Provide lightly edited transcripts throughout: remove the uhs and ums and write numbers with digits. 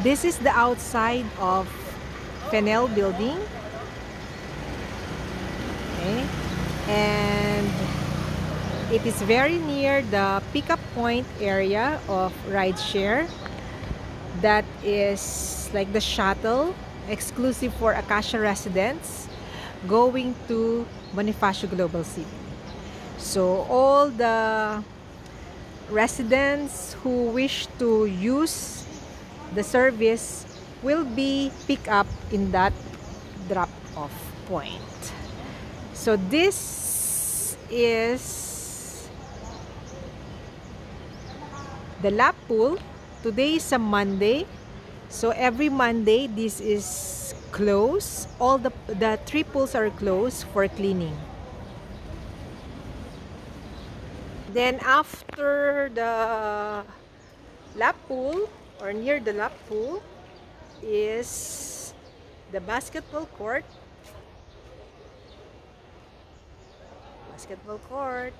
This is the outside of Fennell building. Okay. And it is very near the pickup point area of rideshare. That is like the shuttle exclusive for Acacia residents going to Bonifacio Global City. So all the residents who wish to use the service will be picked up in that drop-off point. So this is the lap pool. Today is a Monday, so every Monday this is closed. All the 3 pools are closed for cleaning. Then after the lap pool, or near the lap pool, is the basketball court. Basketball court.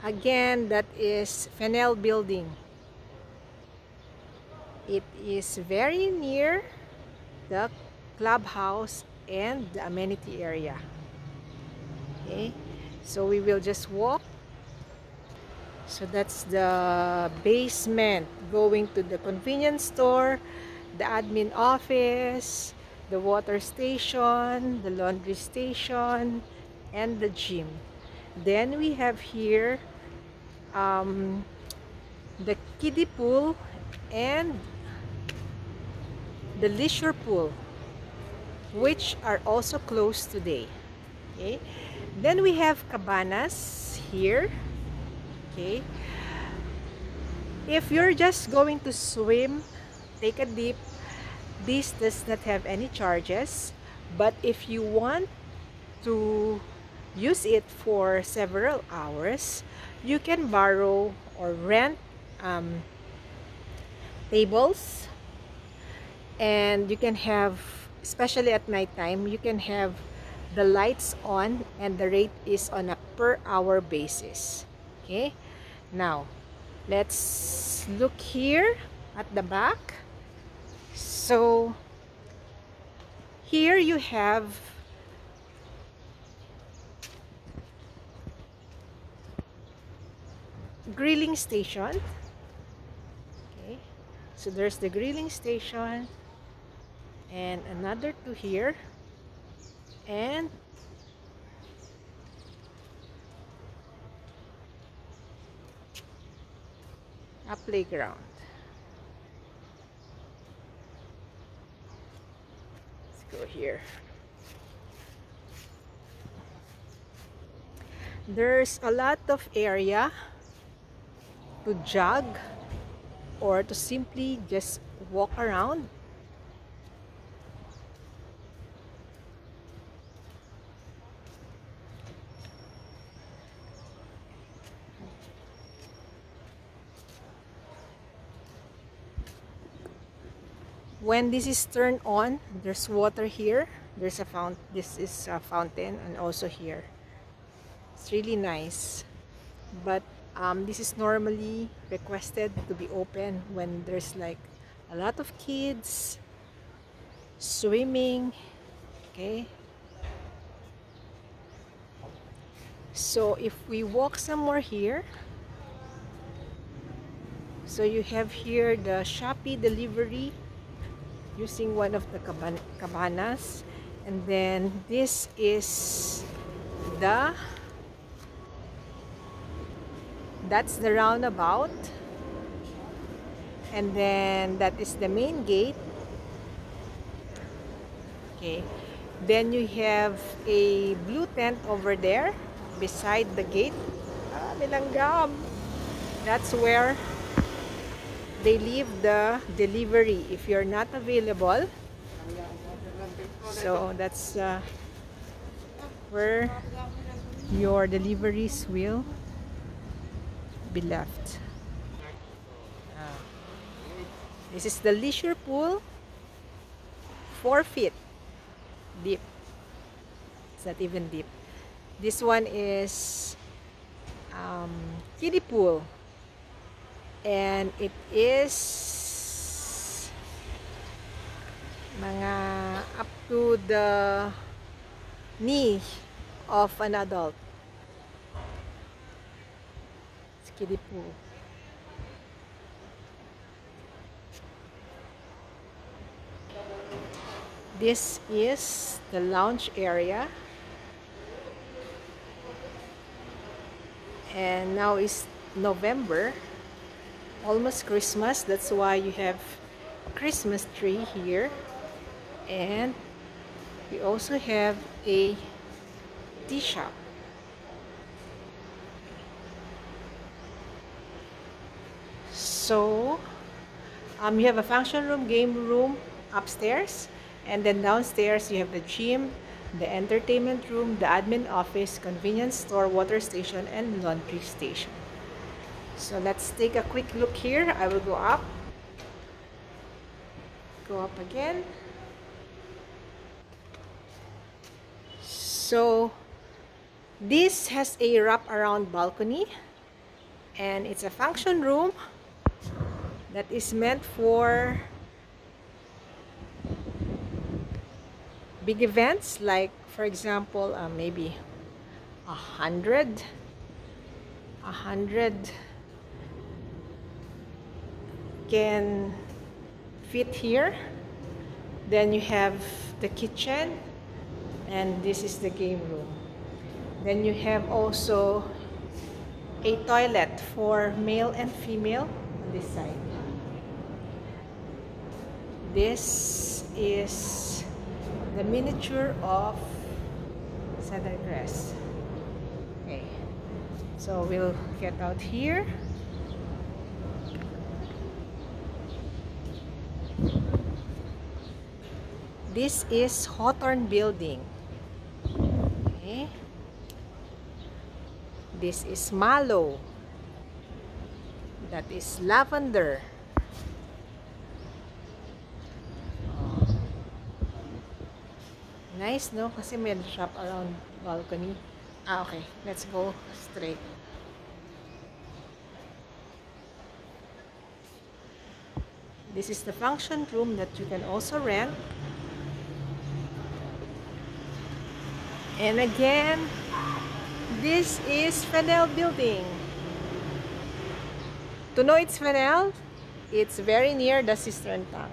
Again, that is Fennell building. It is very near the clubhouse and the amenity area. Okay, so we will just walk. So that's the basement going to the convenience store, the admin office, the water station, the laundry station, and the gym. Then we have here the kiddie pool and the leisure pool, which are also closed today. Okay, then we have cabanas here. Okay, if you're just going to swim, take a dip, this does not have any charges. But if you want to use it for several hours, you can borrow or rent tables, and you can have, especially at night time, you can have the lights on, and the rate is on a per hour basis. Okay, now let's look here at the back. So here you have grilling station. Okay, so there's the grilling station and another two here, and a playground. Let's go here. There's a lot of area to jog or to simply just walk around. When this is turned on, there's water here. There's a fountain. This is a fountain, and also here. It's really nice, but this is normally requested to be open when there's like a lot of kids swimming. Okay, so if we walk somewhere here, so you have here the Shopee delivery using one of the cabanas, and then this is that's the roundabout, and then that is the main gate. Okay, then you have a blue tent over there beside the gate. Nilanggam. That's where they leave the delivery if you're not available. So that's where your deliveries will be left. This is the leisure pool, 4 feet deep. It's not even deep. This one is kiddie pool, and it is mga up to the knee of an adult. It's kiddie pool. This is the lounge area, and now is November, almost Christmas. That's why you have Christmas tree here, and we also have a tea shop. So you have a function room, game room upstairs, and then downstairs you have the gym, the entertainment room, the admin office, convenience store, water station, and laundry station. So let's take a quick look here. I will go up again. So this has a wrap-around balcony, and it's a function room that is meant for big events, like for example maybe 100 can fit here. Then you have the kitchen, and this is the game room. Then you have also a toilet for male and female on this side. This is the miniature of cedar grass. Okay, so we'll get out here. This is Hawthorne Building. Okay. This is Mallow. That is Lavender. Nice, no? Kasi may shop around balcony. Okay. Let's go straight. This is the function room that you can also rent. And again, this is Fennell Building. To know it's Fennell, it's very near the cistern tank.